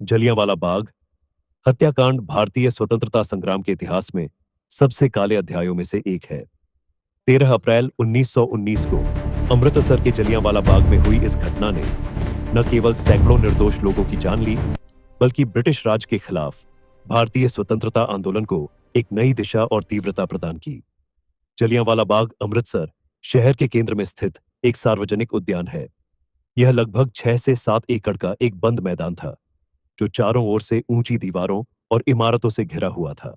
जलियांवाला बाग हत्याकांड भारतीय स्वतंत्रता संग्राम के इतिहास में सबसे काले अध्यायों में से एक है। 13 अप्रैल 1919 को अमृतसर के जलियांवाला बाग में हुई इस घटना ने न केवल सैकड़ों निर्दोष लोगों की जान ली, बल्कि ब्रिटिश राज के खिलाफ भारतीय स्वतंत्रता आंदोलन को एक नई दिशा और तीव्रता प्रदान की। जलियांवाला बाग अमृतसर शहर के केंद्र में स्थित एक सार्वजनिक उद्यान है। यह लगभग 6 से 7 एकड़ का एक बंद मैदान था, जो चारों ओर से ऊंची दीवारों और इमारतों से घिरा हुआ था।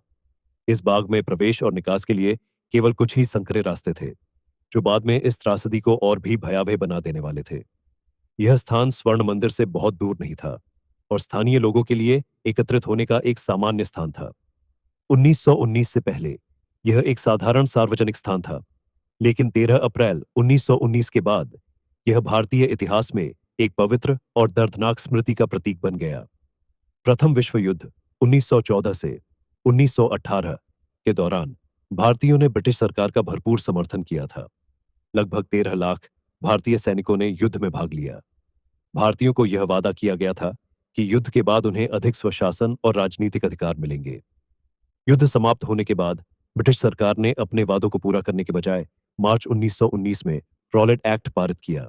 इस बाग में प्रवेश और निकास के लिए केवल कुछ ही संकरे रास्ते थे, जो बाद में इस त्रासदी को और भी भयावह बना देने वाले थे। यह स्थान स्वर्ण मंदिर से बहुत दूर नहीं था और स्थानीय लोगों के लिए एकत्रित होने का एक सामान्य स्थान था। 1919 से पहले यह एक साधारण सार्वजनिक स्थान था, लेकिन 13 अप्रैल 1919 के बाद यह भारतीय इतिहास में एक पवित्र और दर्दनाक स्मृति का प्रतीक बन गया। प्रथम विश्व युद्ध 1914 से 1918 के दौरान भारतीयों ने ब्रिटिश सरकार का भरपूर समर्थन किया था। लगभग 13 लाख भारतीय सैनिकों ने युद्ध में भाग लिया। भारतीयों को यह वादा किया गया था कि युद्ध के बाद उन्हें अधिक स्वशासन और राजनीतिक अधिकार मिलेंगे। युद्ध समाप्त होने के बाद ब्रिटिश सरकार ने अपने वादों को पूरा करने के बजाय मार्च 1919 में रॉलेट एक्ट पारित किया।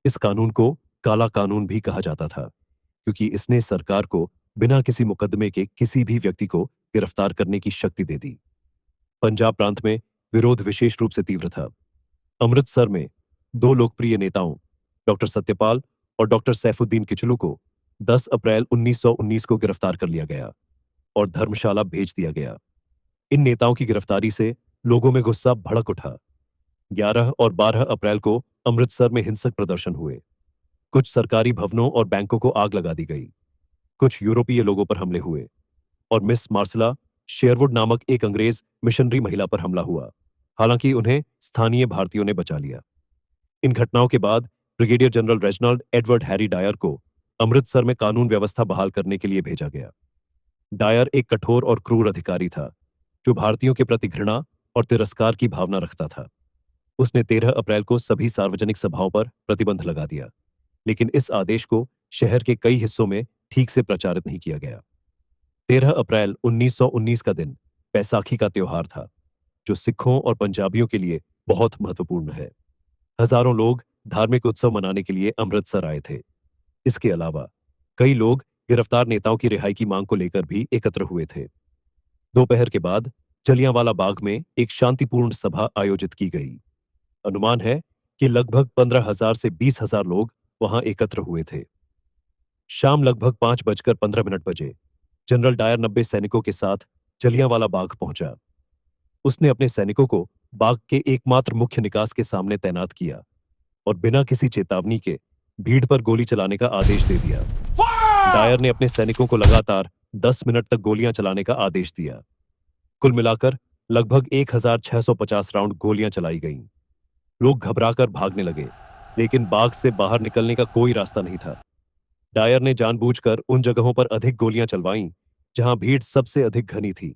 इस कानून को काला कानून भी कहा जाता था, क्योंकि इसने सरकार को बिना किसी मुकदमे के किसी भी व्यक्ति को गिरफ्तार करने की शक्ति दे दी। पंजाब प्रांत में विरोध विशेष रूप से तीव्र था। अमृतसर में दो लोकप्रिय नेताओं, डॉक्टर सत्यपाल और डॉक्टर सैफुद्दीन किचलू को 10 अप्रैल 1919 को गिरफ्तार कर लिया गया और धर्मशाला भेज दिया गया। इन नेताओं की गिरफ्तारी से लोगों में गुस्सा भड़क उठा। 11 और 12 अप्रैल को अमृतसर में हिंसक प्रदर्शन हुए। कुछ सरकारी भवनों और बैंकों को आग लगा दी गई। कुछ यूरोपीय लोगों पर हमले हुए और मिस मार्सला शेरवुड नामक एक अंग्रेज मिशनरी महिला पर हमला हुआ। हालांकि उन्हें स्थानीय भारतीयों ने बचा लिया। इन घटनाओं के बाद brigadier general Reginald Edward Harry Dyer को अमृतसर में कानून व्यवस्था बहाल करने के लिए भेजा गया। डायर एक कठोर और क्रूर अधिकारी था, जो भारतीयों के प्रति घृणा और तिरस्कार की भावना रखता था। उसने 13 अप्रैल को सभी सार्वजनिक सभाओं पर प्रतिबंध लगा दिया, लेकिन इस आदेश को शहर के कई हिस्सों में ठीक से प्रचारित नहीं किया गया। 13 अप्रैल 1919 का दिन बैसाखी का त्योहार था, जो सिखों और पंजाबियों के लिए बहुत महत्वपूर्ण है। हजारों लोग धार्मिक उत्सव मनाने के लिए अमृतसर आए थे। इसके अलावा कई लोग गिरफ्तार नेताओं की रिहाई की मांग को लेकर भी एकत्र हुए थे। दोपहर के बाद जलियांवाला बाग में एक शांतिपूर्ण सभा आयोजित की गई। अनुमान है कि लगभग 15,000 से 20,000 लोग वहां एकत्र हुए थे। शाम लगभग 5:15 बजे जनरल डायर 90 सैनिकों के साथ जलियांवाला बाग पहुंचा। उसने अपने सैनिकों को बाग के एकमात्र मुख्य निकास के सामने तैनात किया और बिना किसी चेतावनी के भीड़ पर गोली चलाने का आदेश दे दिया। डायर ने अपने सैनिकों को लगातार 10 मिनट तक गोलियां चलाने का आदेश दिया। कुल मिलाकर लगभग 1650 राउंड गोलियां चलाई गईं। लोग घबराकर भागने लगे, लेकिन बाग से बाहर निकलने का कोई रास्ता नहीं था। डायर ने जानबूझकर उन जगहों पर अधिक गोलियां चलवाईं जहां भीड़ सबसे अधिक घनी थी।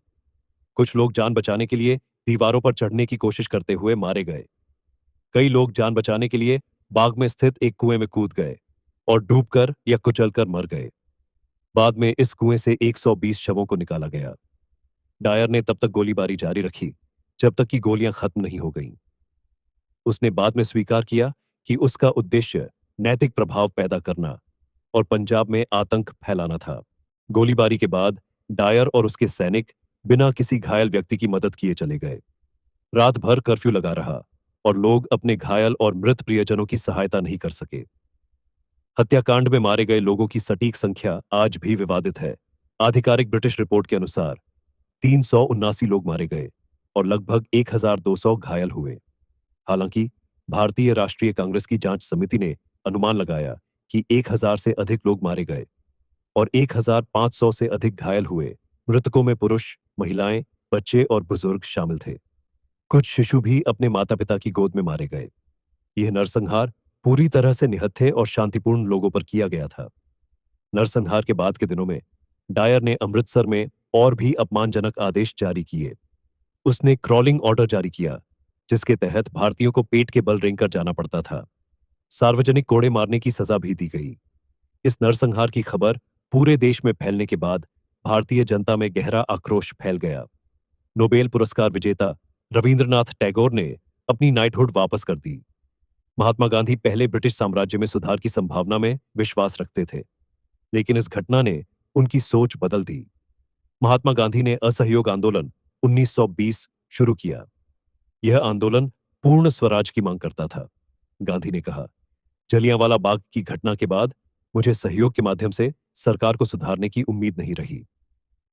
कुछ लोग जान बचाने के लिए दीवारों पर चढ़ने की कोशिश करते हुए मारे गए। कई लोग जान बचाने के लिए बाग में स्थित एक कुएं में कूद गए और डूबकर या कुचलकर मर गए। बाद में इस कुएं से 120 शवों को निकाला गया। डायर ने तब तक गोलीबारी जारी रखी जब तक कि गोलियां खत्म नहीं हो गईं। उसने बाद में स्वीकार किया कि उसका उद्देश्य नैतिक प्रभाव पैदा करना और पंजाब में आतंक फैलाना था। गोलीबारी के बाद डायर और उसके सैनिक बिना किसी घायल व्यक्ति की मदद किए चले गए। रात भर कर्फ्यू लगा रहा और लोग अपने घायल और मृत प्रियजनों की सहायता नहीं कर सके। हत्याकांड में मारे गए लोगों की सटीक संख्या आज भी विवादित है। आधिकारिक ब्रिटिश रिपोर्ट के अनुसार 379 लोग मारे गए और लगभग 1200 घायल हुए। हालांकि भारतीय राष्ट्रीय कांग्रेस की जांच समिति ने अनुमान लगाया कि 1000 से अधिक लोग मारे गए और 1500 से अधिक घायल हुए। मृतकों में पुरुष, महिलाएं, बच्चे और बुजुर्ग शामिल थे। कुछ शिशु भी अपने माता पिता की गोद में मारे गए। यह नरसंहार पूरी तरह से निहत्थे और शांतिपूर्ण लोगों पर किया गया था। नरसंहार के बाद के दिनों में डायर ने अमृतसर में और भी अपमानजनक आदेश जारी किए। उसने क्रॉलिंग ऑर्डर जारी किया, जिसके तहत भारतीयों को पेट के बल रेंगकर जाना पड़ता था। सार्वजनिक कोड़े मारने की सजा भी दी गई। इस नरसंहार की खबर पूरे देश में फैलने के बाद भारतीय जनता में गहरा आक्रोश फैल गया। नोबेल पुरस्कार विजेता रविंद्रनाथ टैगोर ने अपनी नाइटहुड वापस कर दी। महात्मा गांधी पहले ब्रिटिश साम्राज्य में सुधार की संभावना में विश्वास रखते थे, लेकिन इस घटना ने उनकी सोच बदल दी। महात्मा गांधी ने असहयोग आंदोलन 1920 शुरू किया। यह आंदोलन पूर्ण स्वराज की मांग करता था। गांधी ने कहा, जलियांवाला बाग की घटना के बाद मुझे सहयोग के माध्यम से सरकार को सुधारने की उम्मीद नहीं रही।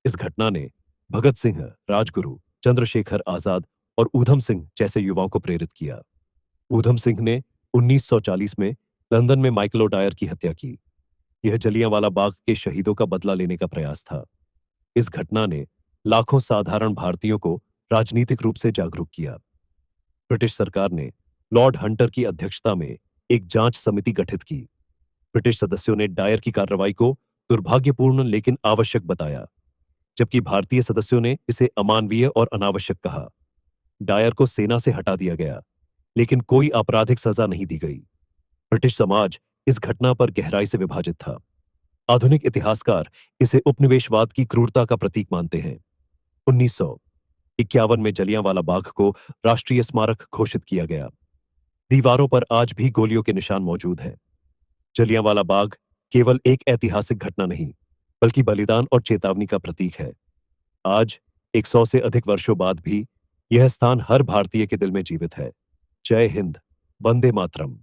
इस घटना ने भगत सिंह, राजगुरु, चंद्रशेखर आजाद और ऊधम सिंह जैसे युवाओं को प्रेरित किया। ऊधम सिंह ने 1940 में लंदन में माइकल ओडायर की हत्या की। यह जलियांवाला बाग के शहीदों का बदला लेने का प्रयास था। इस घटना ने लाखों साधारण भारतीयों को राजनीतिक रूप से जागरूक किया। ब्रिटिश सरकार ने लॉर्ड हंटर की अध्यक्षता में एक जांच समिति गठित की। ब्रिटिश सदस्यों ने डायर की कार्रवाई को दुर्भाग्यपूर्ण लेकिन आवश्यक बताया, जबकि भारतीय सदस्यों ने इसे अमानवीय और अनावश्यक कहा। डायर को सेना से हटा दिया गया, लेकिन कोई आपराधिक सजा नहीं दी गई। ब्रिटिश समाज इस घटना पर गहराई से विभाजित था। आधुनिक इतिहासकार इसे उपनिवेशवाद की क्रूरता का प्रतीक मानते हैं। 1951 में जलियांवाला बाग को राष्ट्रीय स्मारक घोषित किया गया। दीवारों पर आज भी गोलियों के निशान मौजूद हैं। जलियांवाला बाग केवल एक ऐतिहासिक घटना नहीं, बल्कि बलिदान और चेतावनी का प्रतीक है। आज 100 से अधिक वर्षों बाद भी यह स्थान हर भारतीय के दिल में जीवित है। जय हिंद, वंदे मातरम।